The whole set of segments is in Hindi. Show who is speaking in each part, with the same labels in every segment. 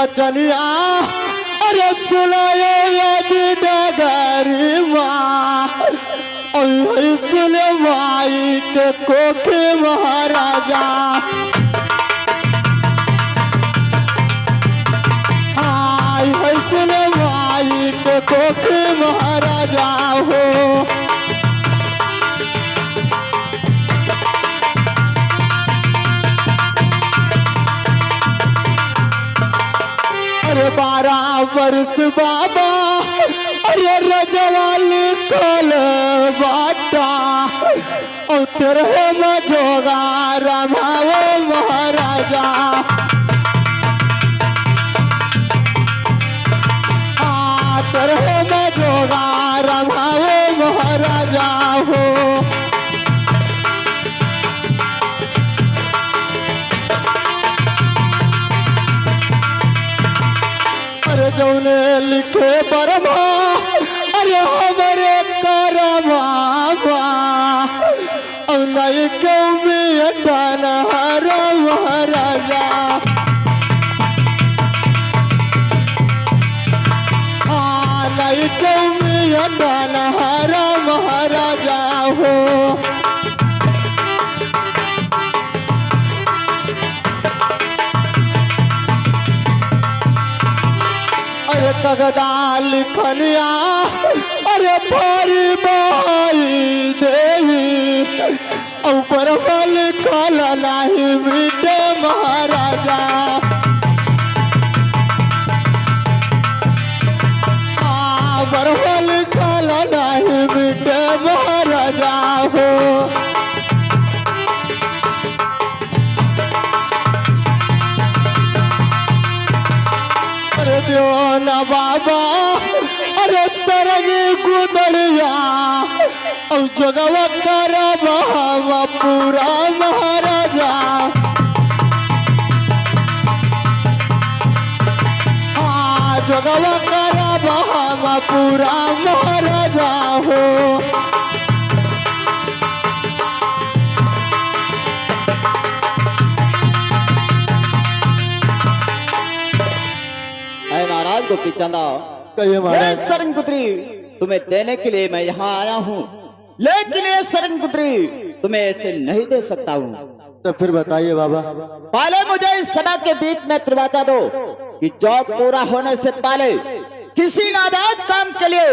Speaker 1: बचनिया अरे सुनायो आज डगरी माँ सुने माई के कोखे महाराजा हाय सुने माई के कोखे महाराजा हो। अरे 12 वर्ष बाबा अरे रजवाली कल बाटा और तेरे में जोगा रमाओ महाराजा तेरे में जोगा रमाओ महाराजा हो। अरे जौने लिखे बरमा अरे हमारे करमा और नहीं क्यों में हर महाराजा नहीं क्यों में हर महाराजा हो। अरे तगदाल खनिया अरे भारी बाई देवी ऊपर बल काला नहीं मिटे महाराजा बरबल काला नहीं मिटे महाराजा हो। अरे देवना बाबा अरे सरग गुदड़िया और जगवा करबा पूरा महाराजा जगवा करबा पूरा महाराजा हो।
Speaker 2: महाराज गोपी चंदा
Speaker 1: कहिए महाराज।
Speaker 2: सरंगपुत्री तुम्हें देने के लिए मैं यहाँ आया हूँ, लेकिन ये सरंगपुत्री तुम्हें ऐसे नहीं दे सकता हूँ।
Speaker 1: तो फिर बताइए बाबा।
Speaker 2: पहले मुझे इस सभा के बीच में त्रिवाचा दो कि जॉब पूरा होने से पहले किसी नाजायज काम के लिए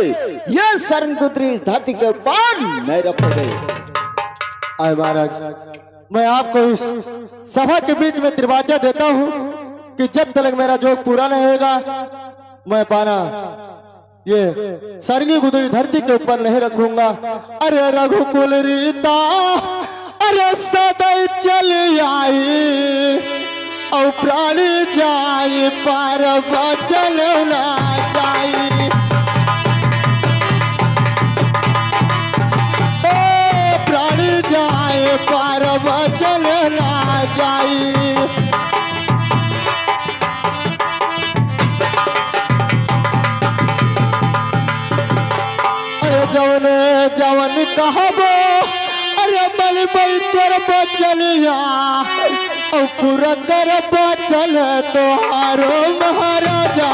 Speaker 2: ये सरंगपुत्री धरती के ऊपर नहीं रखोगे।
Speaker 1: आए महाराज मैं आपको इस सभा के बीच में त्रिवाचा देता हूँ कि जब तक मेरा जोग पूरा नहीं होगा मैं पाना ये सरंगी गुदड़ी धरती के ऊपर नहीं रखूंगा। अरे रघुकुल रीता अरे सदै चल आई और प्राणी जाई पर बचल ना जाई प्राणी जाए पर बचल ना जाई। जवन जवन कहबो अरे बल बई तोर बचलिया और पूरा कर बचल तोहारो महाराजा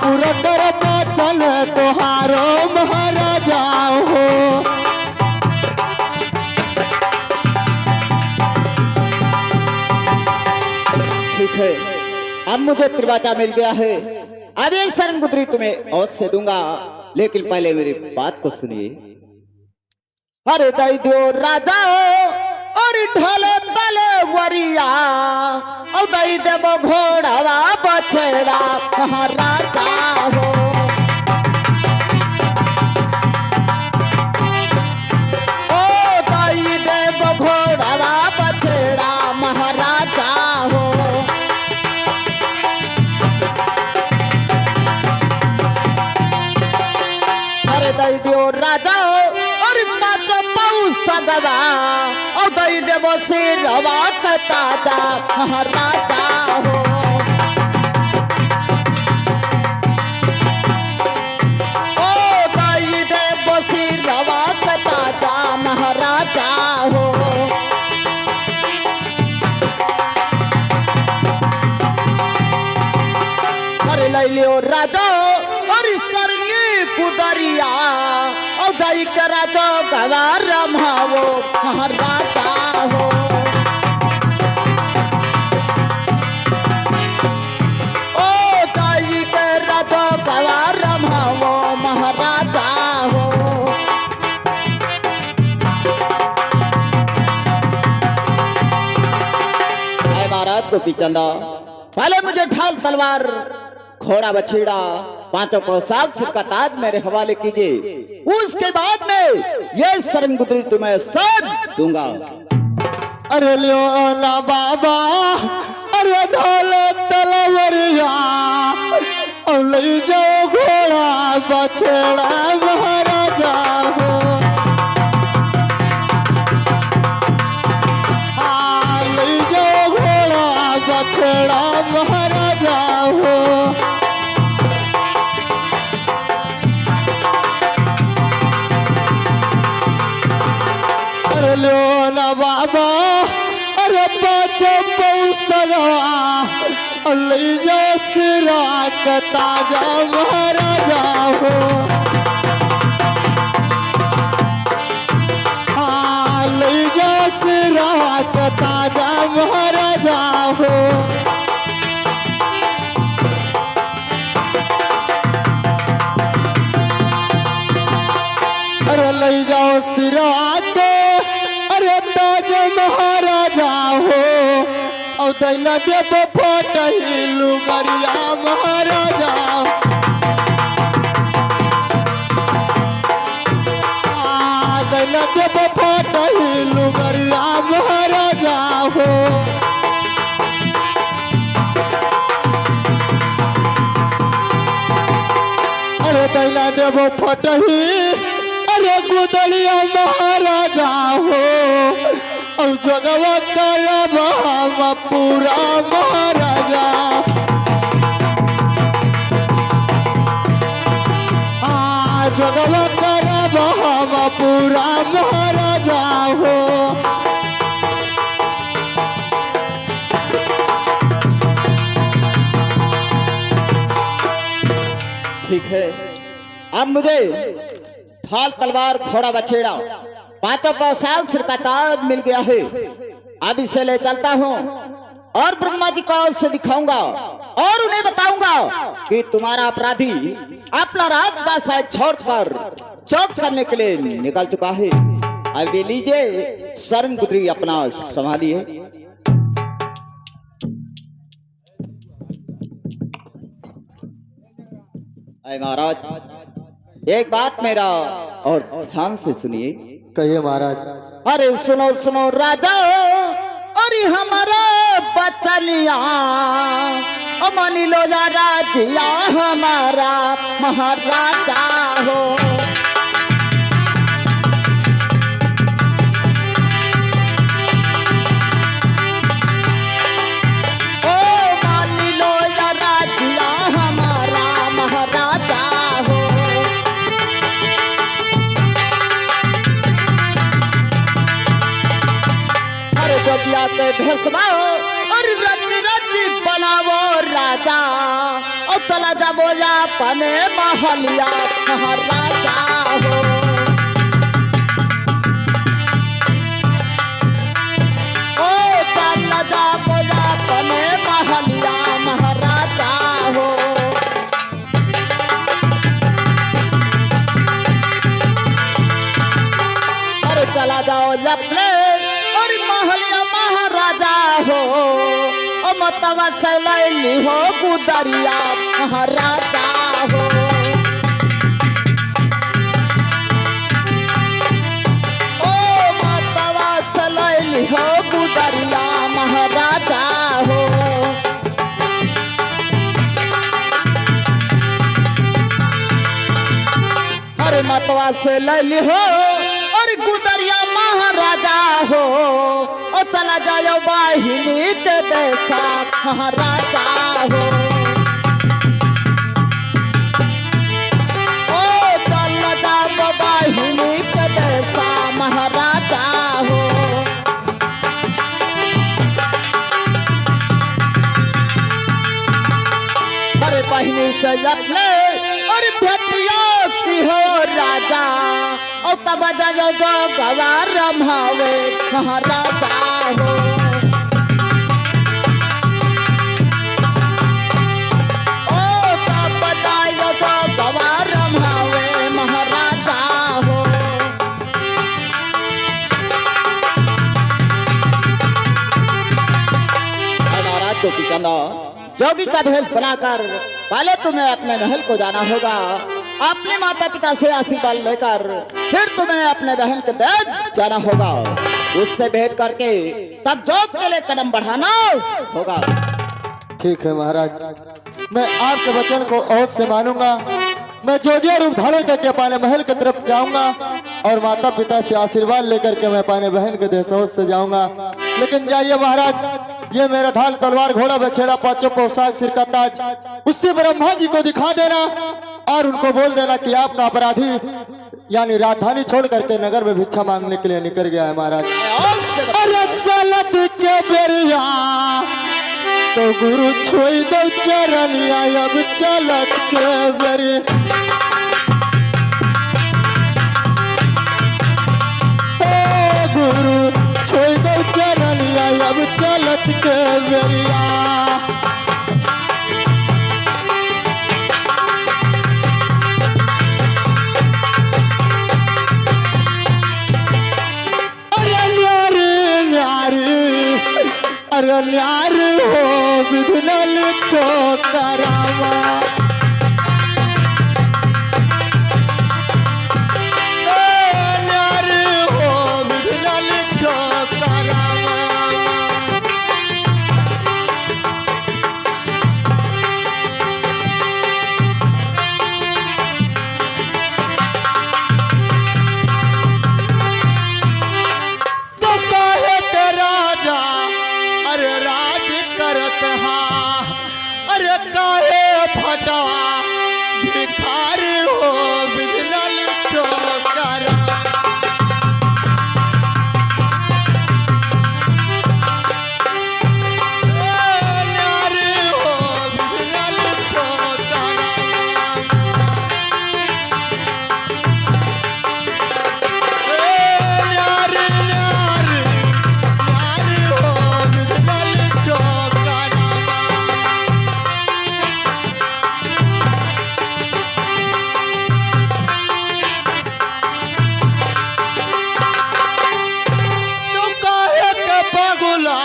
Speaker 1: पूरा कर बचल तोहारो महाराजा हो।
Speaker 2: ठीक है अब मुझे त्रिवाचा मिल गया है, अब ये सरंगपुत्री तुम्हें और से दूंगा, लेकिन पहले मेरी बात को सुनिए। अरे दई दो राजा और ढोले तले वरिया और दई देवो घोड़ा बछड़ा महाराजा हो। ओ दई देवो घोड़ा बछड़ा महाराजा हो। दई दियो राजा और पाँच पाऊ सगवा और दई देवो सिरवा ताजा महाराजा हो। ओ दई देवो सिरवा ताजा महाराजा हो। लियो राजा और सरंगी कुदरिया और दाई के राजा गवार रमावो महाराजा हो। ओ दाई के राजा गवार रमावो महाराजा हो। महाराज गोपी चंदा पहले मुझे ढाल तलवार घोड़ा बछेड़ा पांचों पोशाक सिर का ताज मेरे हवाले कीजिए, उसके बाद में ये सरंगुदरी तुम्हें सब दूंगा।
Speaker 1: अरे लियो ना बाबा, अरे ढाल तलवारिया और ले जाओ घोड़ा बछड़ा महाराजा हो। हाँ ले जाओ घोड़ा बछड़ा महाराजा हो। अरे लो ना बाबा, अरे बचो पौसगवा ले जा सिरा का ताजा महाराजा हो। हाँ ले जा सिरा का ताजा महाराजा हो। अरे ले जाओ सिरा के अरे ताज महाराजा हो। और दैना देव फोटही लुगरिया महाराजा। दैना देव फोटही लुगरिया महाराजा हो। अरे दैना देव फोटही अरे गुदड़िया महाराजा हो। और जगवा कलबा पूरा महाराजा। हाँ जगवा कलबा पूरा महाराजा हो।
Speaker 2: ठीक है, अब मुझे ढाल तलवार घोड़ा बछेड़ा पांचों पोशाक सिर का ताज मिल गया है। अब इसे ले चलता हूँ और ब्रह्मा जी को से दिखाऊंगा और उन्हें बताऊंगा कि तुम्हारा अपराधी अपना राजपाट छोड़कर चौक करने के लिए निकल चुका है। अब ये लीजिए सरंगुदरी अपना संभालिए। महाराज एक बात मेरा और ध्यान से सुनिए।
Speaker 1: कहिए महाराज।
Speaker 2: अरे सुनो सुनो राजा, अरे हमारा बचनिया मानी लो या राजिया हमारा महाराजा हो। ओ मानी लो या राजिया हमारा महाराजा हो। अरे जदिया के भेसवाओ और रच रच बनावो राजा और चला जाबो या पने महलिया महाराजा हो। ओ चला जाबो या पने महलिया महाराजा हो। अरे चला जाओ लपले और महलिया महाराजा हो। ओ मतवा से लैली हो गुदरिया महाराजा हो। ओ मतवा से लैली हो गुदरिया महाराजा हो। अरे मतवा से लैली हो और गुदरिया महाराजा हो। ओ चला जाओ बाहिनी के देशा महाराजा हो। ओ चला जाओ बाहिनी के देशा महाराजा हो। अरे बहिनी से अपने और भेटिया की हो राजा और तब जो जो गवार रमावे महाराजा हो ओ तब जो जो गवार रमावे महाराजा हो महाराज गोपी चंदा जोगी का भेष बनाकर पहले तुम्हें अपने महल को जाना होगा, अपने माता पिता से आशीर्वाद लेकर फिर तुम्हें अपने बहन के देश जाना होगा, उससे भेंट करके तब जोग के लिए कदम बढ़ाना होगा।
Speaker 1: ठीक है महाराज, मैं आपके वचन को और से मानूंगा। मैं जोगिया रूप धारण करके अपने महल की तरफ जाऊंगा और माता पिता से आशीर्वाद लेकर के मैं अपने बहन के देशों से जाऊंगा। लेकिन जाइए महाराज, ये मेरा ढाल तलवार घोड़ा बछेड़ा पांचों पोशाक सिर का ताज उससे ब्रह्मा जी को दिखा देना और उनको बोल देना कि आपका अपराधी यानी राजधानी छोड़ करके नगर में भिक्षा मांगने के लिए निकल गया है महाराज। अरे चलत के बेरिया तो गुरु छोड़ दो चरनिया अब चलत के बेरिया गुरु छोड़ दो चरनिया अब चलत के बेरिया। अरे न्यार हो विघ्नल को करावा न्यार हो विघ्नल को करावा। तो काहे के राजा अरे राज करत हा अरे काहे फटवा भिखार हो बिगनल क्यों करा नारी हो बिगनल क्यों करा नारी नारी नारी हो बिगनल क्यों करा। तू काहे के बगुला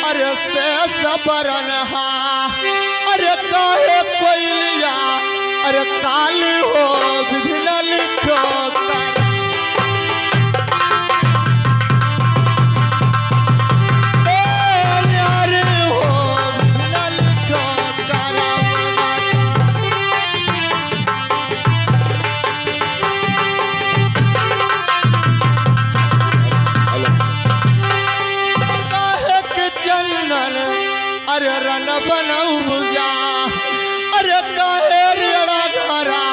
Speaker 1: अरे से सबरन हा अरे काहे कोइलिया अरे काल हो बिघनल क्यों करा। नारी हो बिघनल क्यों करा। काहे के चंदन अरे रन बनऊ बुझा अरे काहे रेड़ा घरा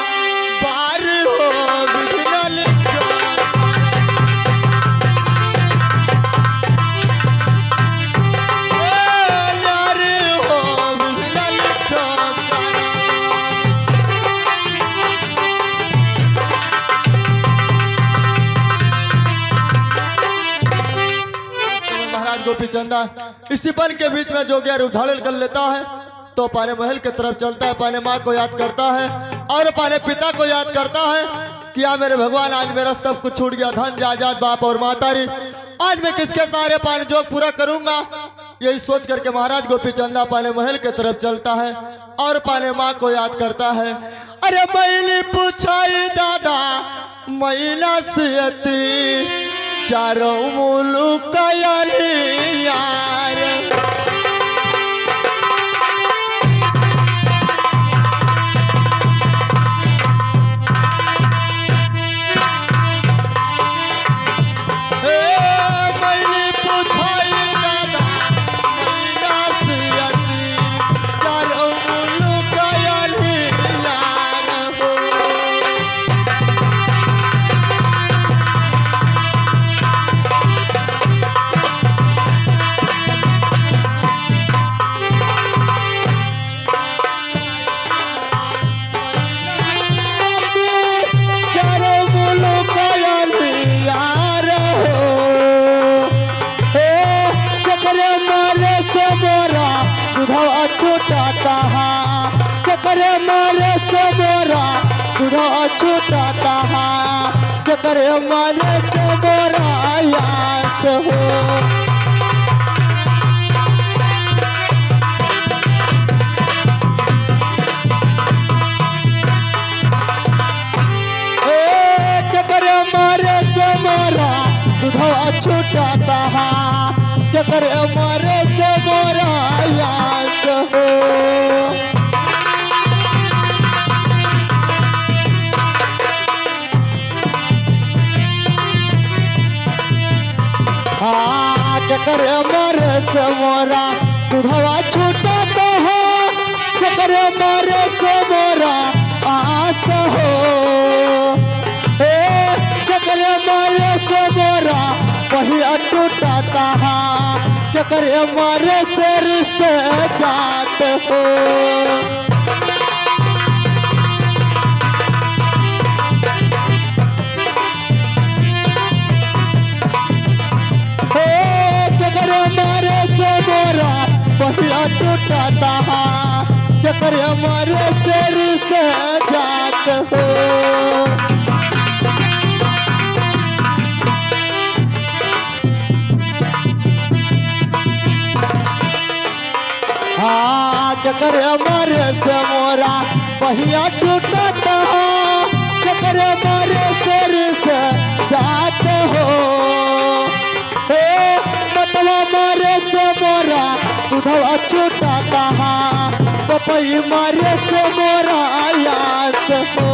Speaker 1: बार हो बिघनल क्यों नारी हो बिघनल क्यों करा। महाराज गोपी चंदा इसी बन के बीच में जोगिया रूप धारण कर लेता है तो अपने महल की तरफ चलता है, अपने माँ को याद करता है और अपने पिता को याद करता है कि या मेरे भगवान आज मेरा सब कुछ छूट गया, धन जायदाद बाप और मातारी, आज मैं किसके सहारे पाने जोग पूरा करूंगा। यही सोच करके महाराज गोपी चंदा अपने महल की तरफ चलता है और अपने माँ को याद करता है। अरे मैंने पूछाई दादा मैना सियती चारों मुलुक यार मैंने पूछाई दादा मैना सियती चारों मुलुक यार हो। करे मारे से मोरा दूधवा छूटता है करे मारे से मोरा आयास हो करे मारे से मोरा दूधवा छूटता है करे मारे से मोरा आयास हो करे मारे से मोरा दूधवा छूटता है करे मारे से मोरा आस हो करे मारे से मोरा पहिया टूटता है करे मारे से रिश्ते जात हो पहिया टूटता है करे मारे से जात हो करे मारे से मोरा पहिया टूटता है करे मारे से जात हो बतवा मारे से मोरा दूधवा छूटता है पपई मारे से मोरा आयास हो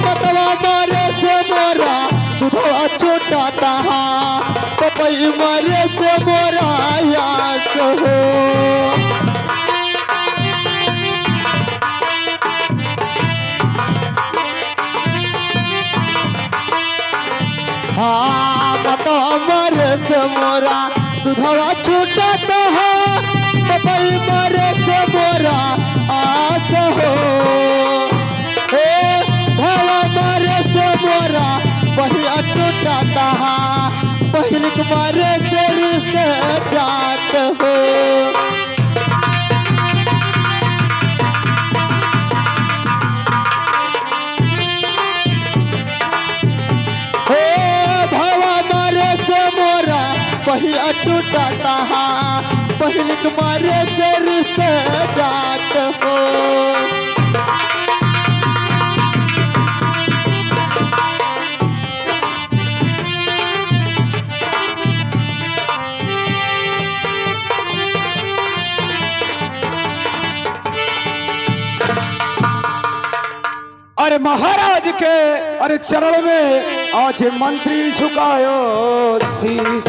Speaker 1: बतवा मारे से मोरा दूधवा छूटता है पपई मारे से मोरा आयास हो बतवा मारे से मोरा दूधवा छूटता है पपई मारे से मोरा आस हो भवा मारे से मोरा पहिया टूटता है बहिन मारे से रिश्ते जात हो पहिया टूटता है बहिन मारे से रिश्ते जात हो
Speaker 3: अरे महाराज के अरे चरण में आज मंत्री झुकायो शीश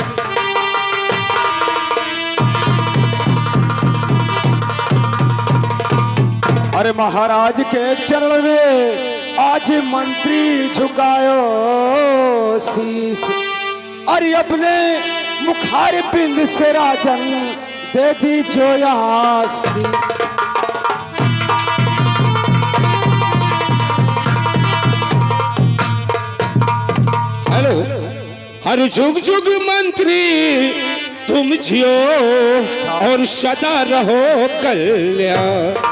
Speaker 3: अरे महाराज के चरण में आज मंत्री झुकायो शीश अरे अपने मुखार बिंद से राजन दे दी जो यहाँ
Speaker 4: हेलो हर जुग जुग मंत्री तुम जियो और सदा रहो कल्याण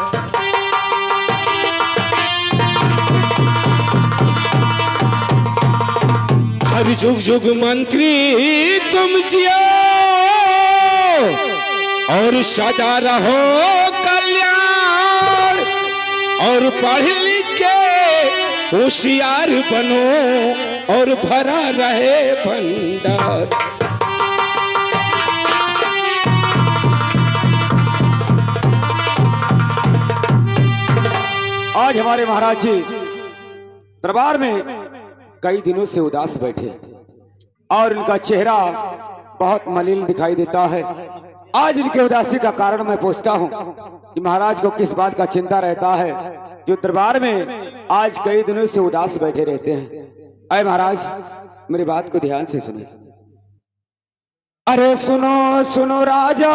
Speaker 4: हर जुग जुग मंत्री तुम जियो और सदा रहो कल्याण और पढ़ लिख के होशियार बनो और भरा रहे भंडार।
Speaker 3: आज हमारे महाराज जी दरबार में कई दिनों से उदास बैठे और इनका चेहरा बहुत मलिन दिखाई देता है। आज इनके उदासी का कारण मैं पूछता हूँ कि महाराज को किस बात का चिंता रहता है जो दरबार में आज कई दिनों से उदास बैठे रहते हैं। अरे महाराज मेरी बात को ध्यान से सुनिए। अरे सुनो सुनो राजा,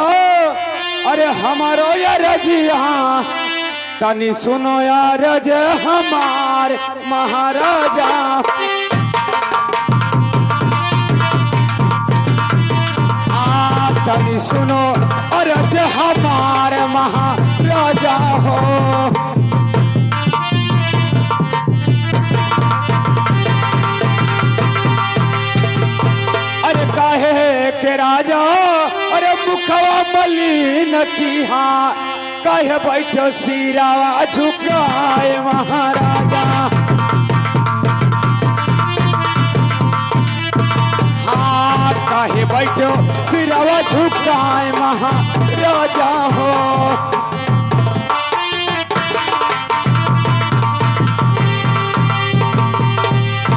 Speaker 3: अरे हमारो यार जी यहाँ तनी सुनो यार जे हमार महाराजा। तनी सुनो अरज हमार महाराजा हो। अरे काहे के राजा अरे मुखवा मलिन की हाँ काहे बैठो सिरावा झुकाए महाराजा। हाँ काहे बैठो सिरावा झुकाए महाराजा हो।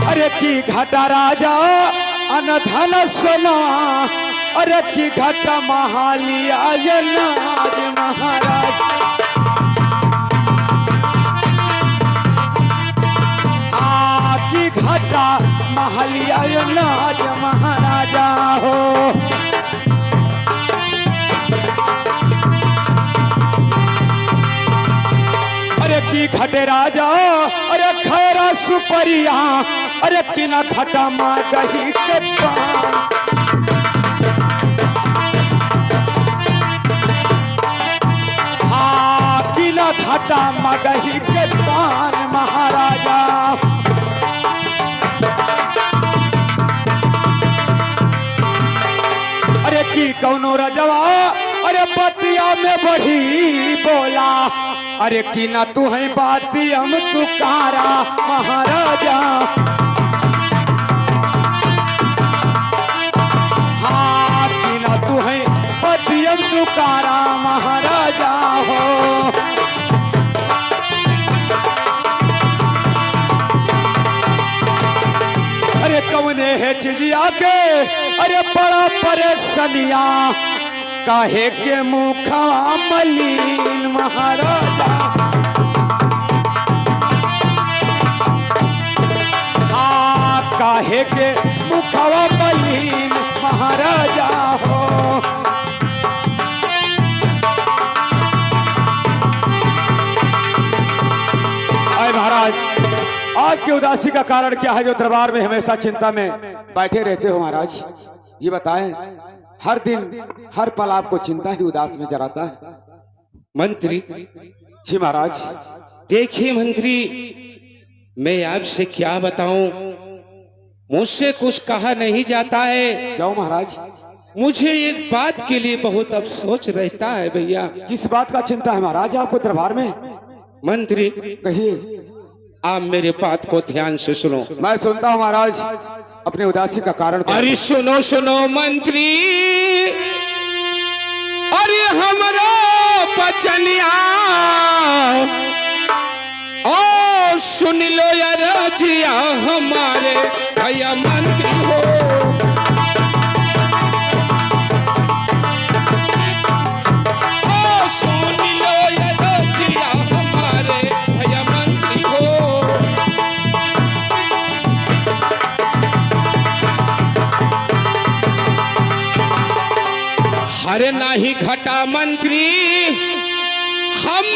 Speaker 3: अरे की घाटा राजा अनधन सोना अरे की घाटा महालिया नाज महाराज। की घाटा महालिया नाज महाराजा हो। अरे की घटे राजा अरे खैरा सुपरिया अरे किना घटा माँ गही के पान। हाँ किना घटा माँ गही के पान महाराजा। अरे की कौनो रजवा अरे बतिया में बढ़ी बोला अरे की ना तू है बाती हम तुकारा महाराजा। हाँ की ना तू है बाती हम तुकारा महाराजा हो। अरे कौने है चिड़िया के अरे बड़ा परेशानिया काहे के मुखा मलिन महाराजा। हाँ काहे के मुखवा मलिन महाराजा हो। आए महाराज आपकी उदासी का कारण क्या है जो दरबार में हमेशा चिंता में बैठे रहते हो महाराज ये बताएं। हर दिन हर पल आपको चिंता ही उदास नजर आता है।
Speaker 4: मंत्री
Speaker 3: जी महाराज।
Speaker 4: देखिए मंत्री मैं आपसे क्या बताऊं, मुझसे कुछ कहा नहीं जाता है।
Speaker 3: क्यों महाराज?
Speaker 4: मुझे एक बात के लिए बहुत अफसोस रहता है भैया।
Speaker 3: किस बात का चिंता है महाराज आपको दरबार में?
Speaker 4: मंत्री
Speaker 3: कहिए।
Speaker 4: आप मेरे बात को ध्यान से सुनो।
Speaker 3: मैं सुनता हूँ महाराज अपने उदासी का कारण।
Speaker 4: अरे सुनो सुनो मंत्री, अरे हमारा बचनिया ओ सुन लो यार जिया हमारे भैया मंत्री हो। ओ सुन लो यार जिया हमारे भैया मंत्री हो। हरे नाही घटा मंत्री हम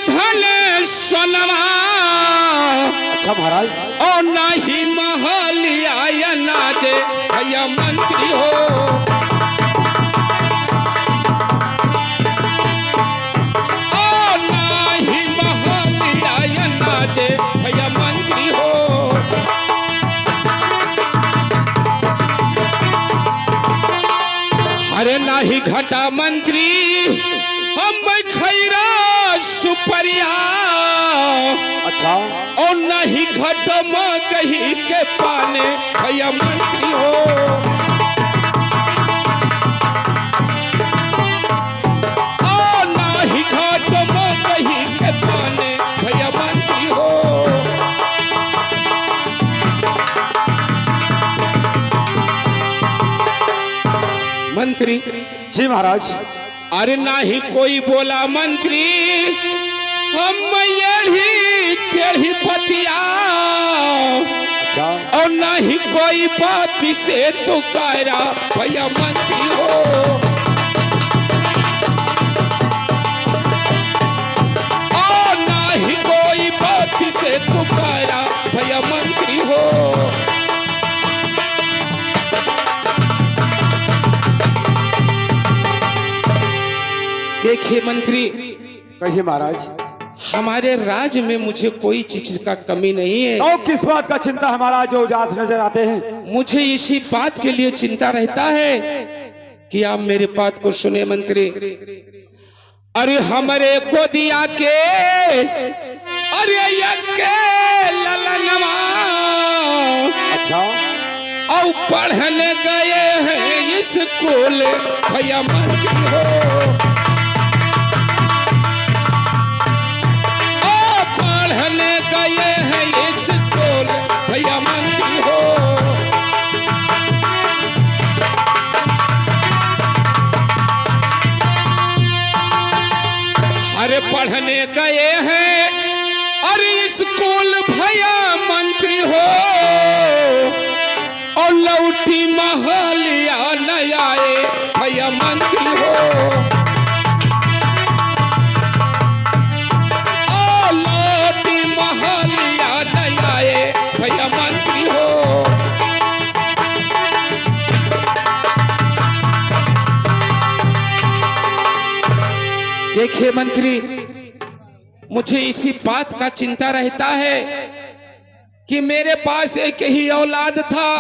Speaker 4: धन सोनवा।
Speaker 3: अच्छा महाराज।
Speaker 4: और नाही महलिया नाचे भैया मंत्री हो। और नाही महलिया नाचे भैया मंत्री हो। अरे नाही घटा मंत्री हम खैरा सुपरिया।
Speaker 3: अच्छा।
Speaker 4: और नहीं घट मगही के पाने भैया मंत्री हो। और नहीं घट मगही के पाने भैया मंत्री हो। मंत्री
Speaker 3: जी महाराज।
Speaker 4: अरे नाही कोई बोला मंत्री हम यही टेढ़ी पतिया।
Speaker 3: अच्छा।
Speaker 4: और नहीं कोई बात से तो कायरा भैया मंत्री हो। और नहीं कोई बात से तो कायरा भैया मंत्री हो। देखिए मंत्री,
Speaker 3: कहिए महाराज।
Speaker 4: हमारे राज्य में मुझे कोई चीज का कमी नहीं है।
Speaker 3: तो किस बात का चिंता है महाराज जो उदास नजर आते हैं?
Speaker 4: मुझे इसी बात के लिए चिंता रहता है कि आप मेरी बात को सुने मंत्री। अरे हमारे को दिया के, अरे ललनवा,
Speaker 3: अच्छा,
Speaker 4: और पढ़ने गए हैं स्कूल भैया मंत्री हो। पढ़ने गए हैं स्कूल भैया मंत्री हो। अरे पढ़ने गए हैं, अरे स्कूल भैया मंत्री हो, और लौटी महलिया न आए भैया मंत्री हो। ओ लौटी महलिया न आए भैया मंत्री हो। देखिए मंत्री, मुझे इसी बात का चिंता रहता है कि मेरे पास एक ही औलाद था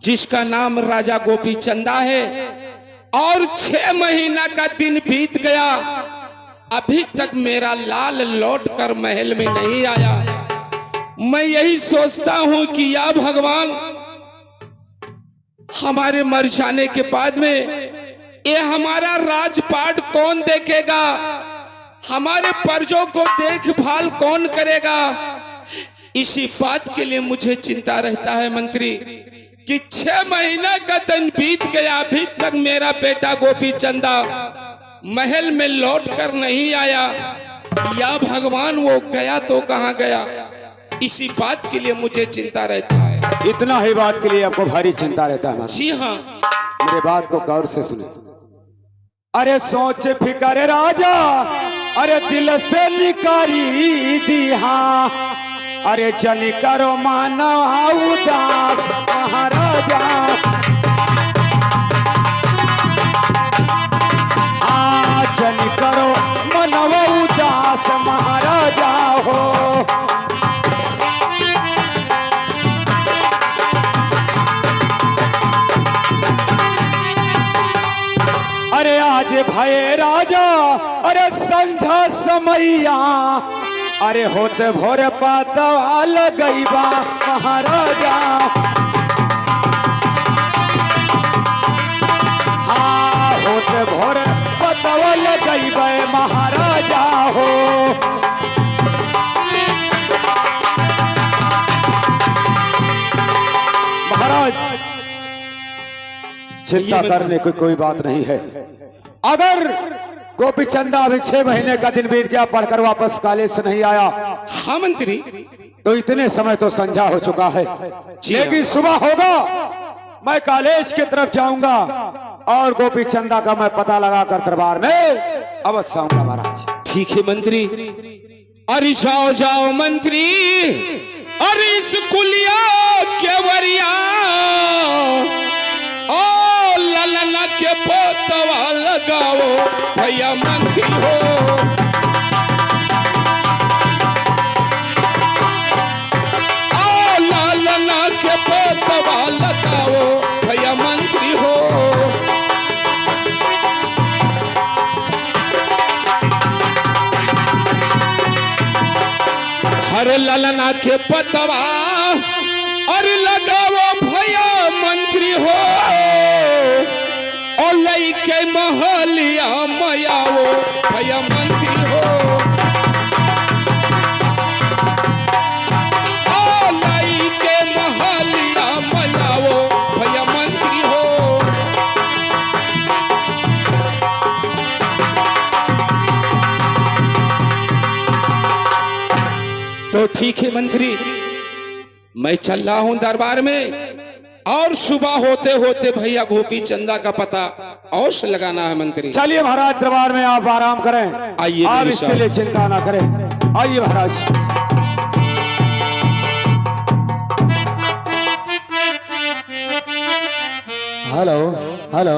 Speaker 4: जिसका नाम राजा गोपी चंदा है, और 6 महीना का दिन बीत गया, अभी तक मेरा लाल लौट कर महल में नहीं आया। मैं यही सोचता हूं कि या भगवान, हमारे मर जाने के बाद में ये हमारा राजपाट कौन देखेगा, हमारे प्रजों को देखभाल कौन करेगा। इसी बात के लिए मुझे चिंता रहता है मंत्री कि 6 महीना का दिन बीत गया, अभी तक मेरा बेटा गोपी चंदा महल में लौट कर नहीं आया। या भगवान, वो गया तो कहाँ गया। इसी बात के लिए मुझे चिंता रहता है।
Speaker 3: इतना ही बात के लिए आपको भारी चिंता रहता है?
Speaker 4: जी हाँ।
Speaker 3: मेरे बात को गौर से सुने। अरे सोच फिकर राजा, अरे दिल से निकारी दिहा, अरे चली करो मानव उदास महाराजा। हाँ, चली करो मानव उदास महाराजा हो। अरे आज भये राजा, अरे संझा समैया, अरे होते भोर पातवा लगैबा महाराजा। हाँ, होते भोर पातवा लगैबा महाराजा हो। महाराज, चिंता करने की कोई बात नहीं है। अगर गोपी चंदा अभी 6 महीने का दिन बीत गया, पढ़कर वापस कॉलेज से नहीं आया,
Speaker 4: हाँ मंत्री,
Speaker 3: तो इतने समय तो संझा हो चुका है। लेकिन सुबह होगा, मैं कॉलेज की तरफ जाऊंगा और गोपी चंदा का मैं पता लगाकर दरबार में अवश्य आऊंगा महाराज।
Speaker 4: ठीक है मंत्री। अरे जाओ जाओ मंत्री, अरे इस कुलिया केवरिया, ओ ललना के पोतवा लगाओ भैया मंत्री हो। ओ ललना के पोतवा लगाओ भैया मंत्री हो। हर ललना के पतवा, अरे लगाओ भैया मंत्री हो, और लइके महलिया मयाओ भैया मंत्री हो। ओ लइके महलिया मयाओ भैया मंत्री हो। तो ठीक है मंत्री, मैं चल रहा हूं दरबार में, और सुबह होते होते भैया गोपी चंदा का पता अवश्य लगाना है मंत्री।
Speaker 3: चलिए महाराज, दरबार में आप आराम करें।
Speaker 4: आइए,
Speaker 3: आप इसके लिए चिंता ना करें। आइए महाराज।
Speaker 1: Hello hello.